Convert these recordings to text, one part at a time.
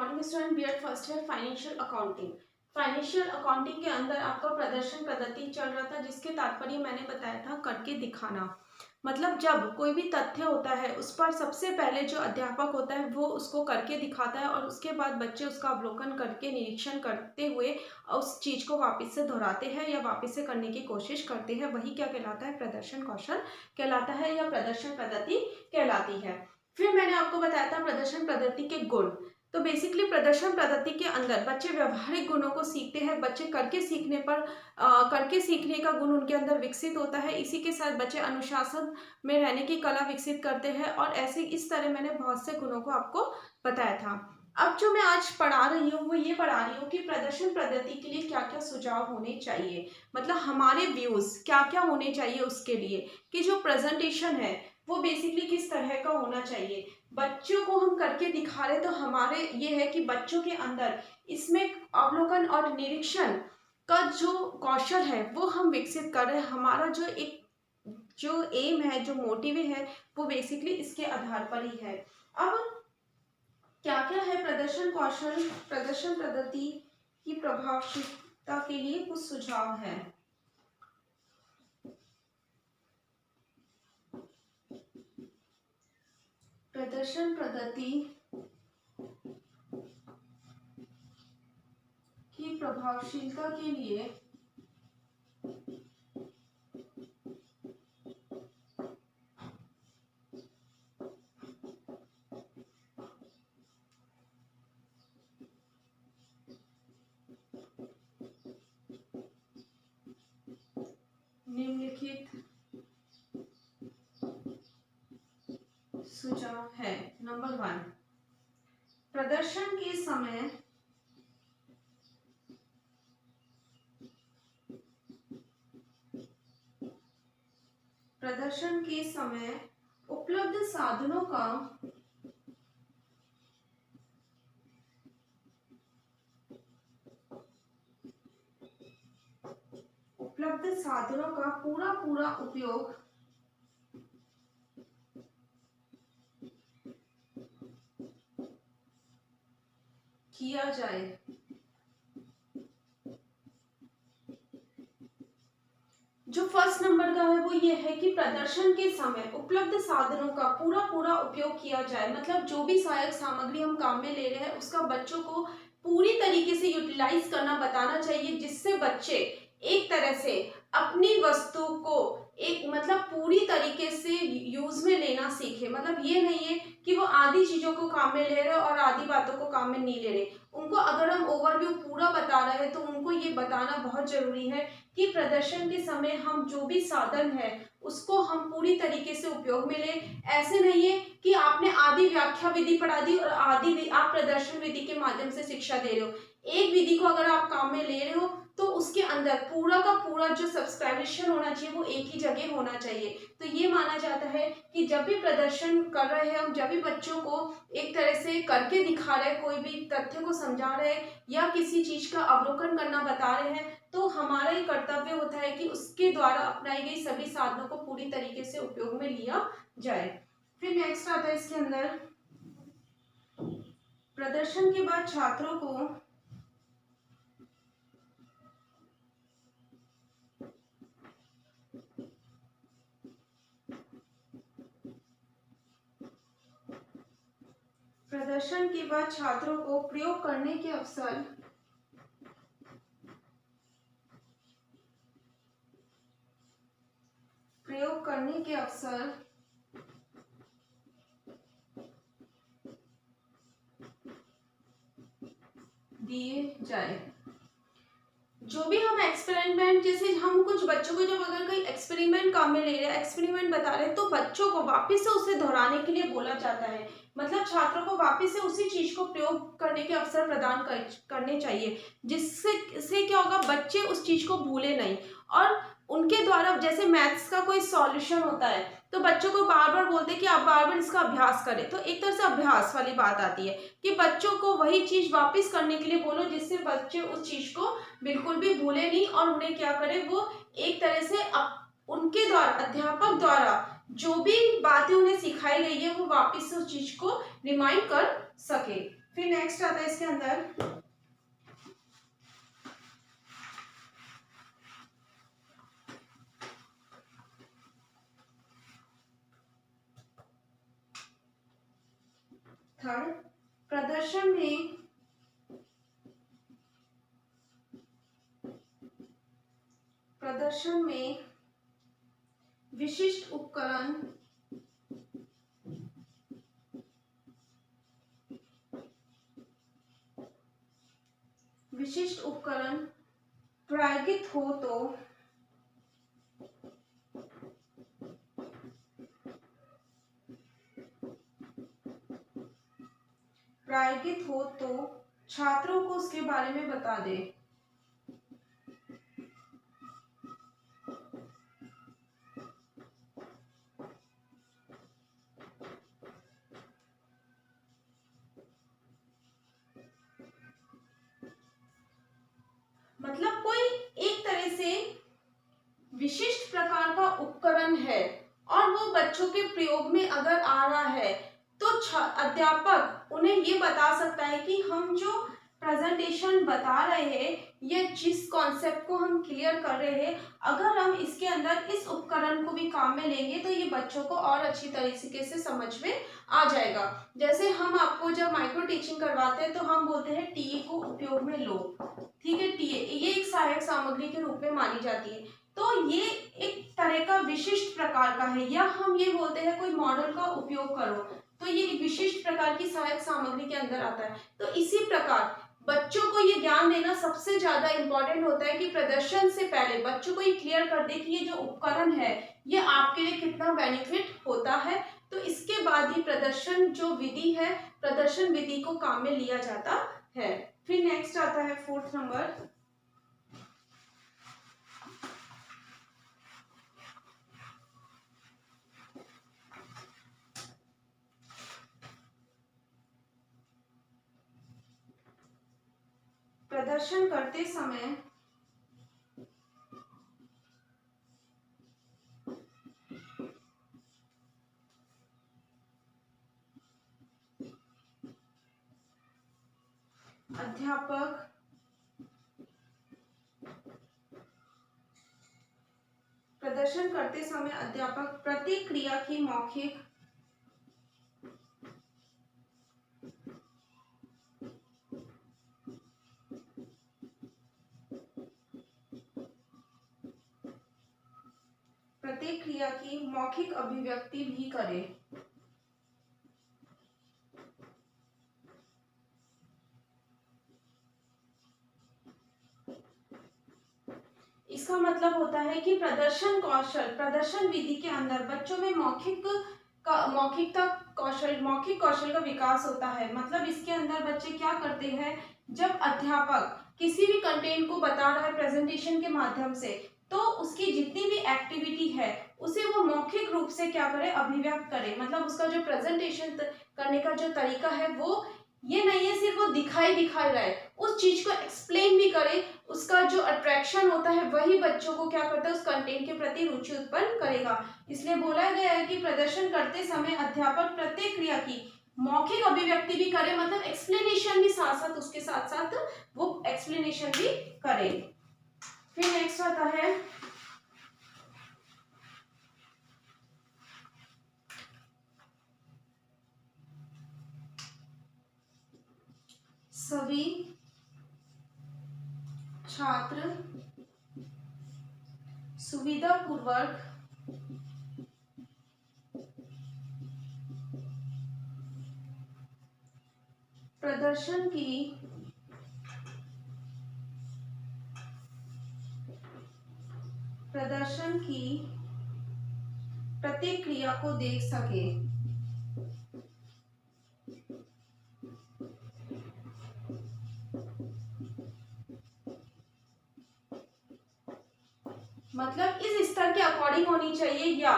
Morning student, BEd first year financial accounting. Financial accounting के अंदर आपका प्रदर्शन पद्धति चल रहा था, जिसके तात्पर्य मैंने बताया था करके दिखाना। मतलब जब कोई भी तथ्य होता है उस पर सबसे पहले जो अध्यापक होता है वो उसको करके दिखाता है और उसके बाद बच्चे उसका अवलोकन करके निरीक्षण करते हुए उस चीज को वापस से दोहराते हैं या वापस से करने की कोशिश करते हैं। वही क्या कहलाता है? प्रदर्शन कौशल कहलाता है या प्रदर्शन पद्धति कहलाती है। फिर मैंने आपको बताया था प्रदर्शन पद्धति के गुण। तो बेसिकली प्रदर्शन पद्धति के अंदर बच्चे व्यवहारिक गुणों को सीखते हैं। बच्चे करके सीखने पर करके सीखने का गुण उनके अंदर विकसित होता है। इसी के साथ बच्चे अनुशासन में रहने की कला विकसित करते हैं और ऐसे इस तरह मैंने बहुत से गुणों को आपको बताया था। अब जो मैं आज पढ़ा रही हूँ वो ये पढ़ा रही हूँ कि प्रदर्शन पद्धति के लिए क्या क्या सुझाव होने चाहिए, मतलब हमारे व्यूज क्या क्या होने चाहिए उसके लिए, कि जो प्रेजेंटेशन है वो बेसिकली किस तरह का होना चाहिए। बच्चों को हम करके दिखा रहे तो हमारे ये है कि बच्चों के अंदर इसमें अवलोकन और निरीक्षण का जो कौशल है वो हम विकसित कर रहे हैं। हमारा जो एम है, जो मोटिव है, वो बेसिकली इसके आधार पर ही है। अब क्या क्या है प्रदर्शन कौशल, प्रदर्शन पद्धति की प्रभावशीलता के लिए कुछ सुझाव है। प्रदर्शन पद्धति की प्रभावशीलता के लिए निम्नलिखित सुझाव है। नंबर 1, प्रदर्शन के समय उपलब्ध साधनों का पूरा उपयोग किया जाए। जो फर्स्ट नंबर का है वो ये है कि प्रदर्शन के समय उपलब्ध साधनों का पूरा उपयोग किया जाए। मतलब जो भी सहायक सामग्री हम काम में ले रहे हैं उसका बच्चों को पूरी तरीके से यूटिलाइज करना बताना चाहिए, जिससे बच्चे एक तरह से अपनी वस्तु को एक मतलब पूरी तरीके से यूज में लेना सीखे। मतलब ये नहीं है कि वो आधी चीजों को काम में ले रहे और आधी बातों को काम में नहीं ले रहे। उनको अगर हम ओवरव्यू पूरा बता रहे हैं तो उनको ये बताना बहुत जरूरी है कि प्रदर्शन के समय हम जो भी साधन है उसको हम पूरी तरीके से उपयोग में ले। ऐसे नहीं है कि आपने आधी व्याख्या विधि पढ़ा दी और आधी आप प्रदर्शन विधि के माध्यम से शिक्षा दे रहे हो। एक विधि को अगर आप काम में ले रहे हो तो उसके अंदर पूरा का पूरा जो सब्सक्रिप्शन होना चाहिए वो एक ही जगह होना चाहिए। तो ये माना जाता है कि जब भी प्रदर्शन कर रहे हैं हम, जब भी बच्चों को एक तरह से करके दिखा रहे हैं, कोई भी तथ्य को समझा रहे हैं या किसी चीज का अवलोकन करना बता रहे हैं, तो हमारा ये कर्तव्य होता है कि उसके द्वारा अपनाई गई सभी साधनों को पूरी तरीके से उपयोग में लिया जाए। फिर नेक्स्ट आता है इसके अंदर, प्रदर्शन के बाद छात्रों को प्रयोग करने के अवसर दिए जाए। जो भी हम एक्सपेरिमेंट, जैसे हम कुछ बच्चों को जब अगर कोई एक्सपेरिमेंट काम में ले रहे हैं, एक्सपेरिमेंट बता रहे हैं, तो बच्चों को वापस से उसे दोहराने के लिए बोला जाता है। मतलब छात्रों को वापस से उसी चीज को प्रयोग करने के अवसर प्रदान करने चाहिए, जिससे क्या होगा, बच्चे उस चीज को भूले नहीं। और उनके द्वारा जैसे मैथ्स का कोई सॉल्यूशन होता है तो बच्चों को बार बार बोलते हैं कि आप बार बार इसका अभ्यास करें। तो एक तरह से अभ्यास वाली बात आती है कि बच्चों को वही चीज वापस करने के लिए बोलो, जिससे बच्चे उस चीज को बिल्कुल भी भूले नहीं और उन्हें क्या करे, वो एक तरह से उनके द्वारा, अध्यापक द्वारा जो भी बातें उन्हें सिखाई गई है वो वापस से उस चीज को रिमाइंड कर सके। फिर नेक्स्ट आता है इसके अंदर थर्ड, प्रदर्शन में विशिष्ट उपकरण प्रायोगित हो तो छात्रों को उसके बारे में बता दे। मतलब कोई एक तरह से विशिष्ट प्रकार का उपकरण है और वो बच्चों के प्रयोग में अगर आ रहा है तो अध्यापक उन्हें ये बता सकता है कि हम जो प्रेजेंटेशन बता रहे हैं या जिस कॉन्सेप्ट को हम क्लियर कर रहे हैं, अगर हम इसके अंदर इस उपकरण को भी काम में लेंगे तो ये बच्चों को और अच्छी तरीके से समझ में आ जाएगा। जैसे हम आपको जब माइक्रो टीचिंग करवाते हैं तो हम बोलते हैं टीए को उपयोग में लो, ठीक है। टीए ये एक सहायक सामग्री के रूप में मानी जाती है, तो ये एक तरह का विशिष्ट प्रकार का है। या हम ये बोलते हैं कोई मॉडल का उपयोग करो, तो ये एक विशिष्ट प्रकार की सहायक सामग्री के अंदर आता है। तो इसी प्रकार बच्चों को ये ज्ञान देना सबसे ज्यादा इंपॉर्टेंट होता है कि प्रदर्शन से पहले बच्चों को ये क्लियर कर दे कि ये जो उपकरण है ये आपके लिए कितना बेनिफिट होता है। तो इसके बाद ही प्रदर्शन जो विधि है, प्रदर्शन विधि को काम में लिया जाता है। फिर नेक्स्ट आता है फोर्थ नंबर, प्रदर्शन करते समय अध्यापक प्रतिक्रिया की मौखिक अभिव्यक्ति भी करे। इसका मतलब होता है कि प्रदर्शन विधि के अंदर बच्चों में मौखिक कौशल का विकास होता है। मतलब इसके अंदर बच्चे क्या करते हैं, जब अध्यापक किसी भी कंटेंट को बता रहा है प्रेजेंटेशन के माध्यम से, तो उसकी जितनी भी एक्टिविटी है उसे वो मौखिक रूप से क्या करे, अभिव्यक्त करे। मतलब उसका जो प्रेजेंटेशन करने का जो तरीका है वो ये नहीं है सिर्फ वो दिखाई रहा है, उस चीज को एक्सप्लेन भी करे। उसका जो अट्रैक्शन होता है वही बच्चों को क्या करता है, उस कंटेंट के प्रति रुचि उत्पन्न करेगा। इसलिए बोला गया है कि प्रदर्शन करते समय अध्यापक प्रतिक्रिया की मौखिक अभिव्यक्ति भी करे, मतलब एक्सप्लेनेशन भी साथ साथ उसके साथ साथ वो एक्सप्लेनेशन भी करे। फिर नेक्स्ट आता है सभी छात्र सुविधापूर्वक प्रदर्शन की प्रतिक्रिया को देख सके। मतलब इस स्तर के अकॉर्डिंग होनी चाहिए, या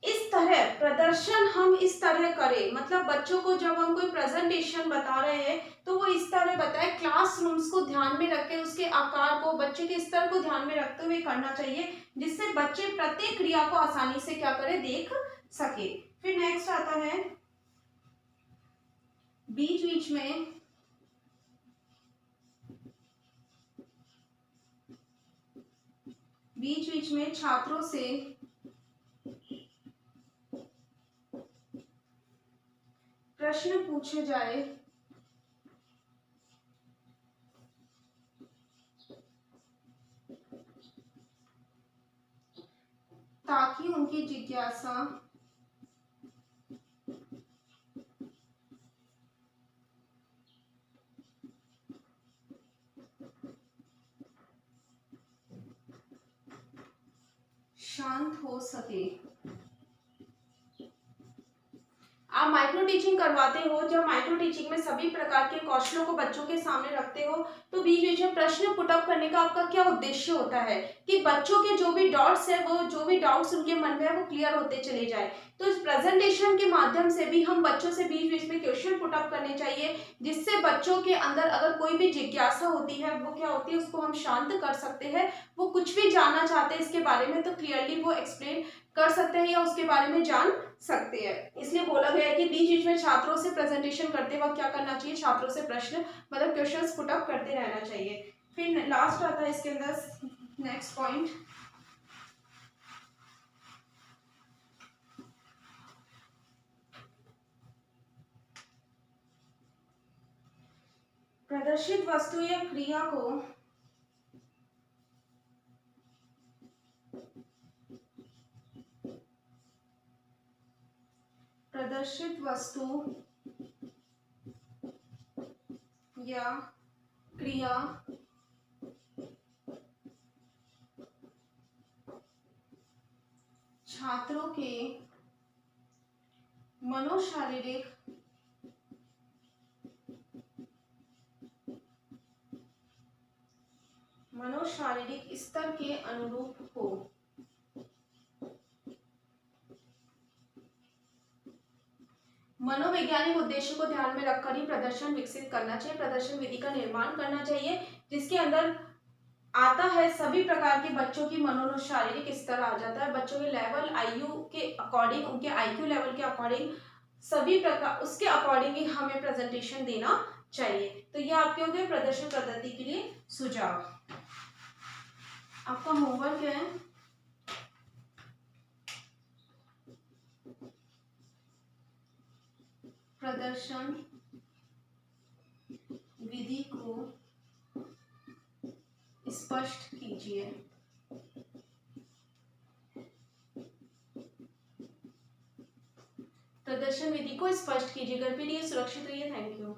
इस तरह प्रदर्शन हम इस तरह करें। मतलब बच्चों को जब हम कोई प्रेजेंटेशन बता रहे हैं तो वो इस तरह बताए, क्लासरूम्स को ध्यान में रख के, उसके आकार को, बच्चे के स्तर को ध्यान में रखते हुए करना चाहिए, जिससे बच्चे प्रतिक्रिया को आसानी से क्या करे, देख सके। फिर नेक्स्ट आता है बीच बीच में बीच में छात्रों से प्रश्न पूछे जाए ताकि उनकी जिज्ञासा शांत हो सके। आप माइक्रो टीचिंग करवाते हो, जब माइक्रो टीचिंग में सभी प्रकार के कौशलों को बच्चों के सामने रखते हो तो बीच बीच में प्रश्न पुटअप करने का आपका क्या उद्देश्य होता है कि बच्चों के जो भी डाउट्स है, वो जो भी डाउट्स उनके मन में है वो क्लियर होते चले जाए। तो इस प्रेजेंटेशन के माध्यम से भी हम बच्चों से बीच बीच में क्वेश्चन पुटअप करने चाहिए, जिससे बच्चों के अंदर अगर कोई भी जिज्ञासा होती है, वो क्या होती है, उसको हम शांत कर सकते हैं। वो कुछ भी जानना चाहते हैं इसके बारे में तो क्लियरली वो एक्सप्लेन कर सकते हैं या उसके बारे में जान सकते हैं। इसलिए बोला गया है कि बीच बीच में छात्रों से प्रेजेंटेशन करते वक्त क्या करना चाहिए, छात्रों से प्रश्न मतलब क्वेश्चंस पुट अप करते रहना चाहिए। फिर लास्ट आता है इसके अंदर नेक्स्ट पॉइंट, प्रदर्शित वस्तु या क्रिया को प्रदर्शित वस्तु या क्रिया छात्रों के मनोशारीरिक स्तर के अनुरूप हो। मनोवैज्ञानिक उद्देश्य को ध्यान में रखकर ही प्रदर्शन विकसित करना चाहिए, प्रदर्शन विधि का निर्माण करना चाहिए, जिसके अंदर आता है सभी प्रकार के बच्चों की मनोशारीरिक स्तर आ जाता है, बच्चों के लेवल आयु के अकॉर्डिंग, उनके आईक्यू लेवल के अकॉर्डिंग, सभी प्रकार उसके अकॉर्डिंग ही हमें प्रेजेंटेशन देना चाहिए। तो ये आपके हो गए प्रदर्शन पद्धति के लिए सुझाव। आपका होमवर्क है प्रदर्शन विधि को स्पष्ट कीजिए। प्रदर्शन विधि को स्पष्ट कीजिए। घर पे रहिए, सुरक्षित रहिए। Thank you.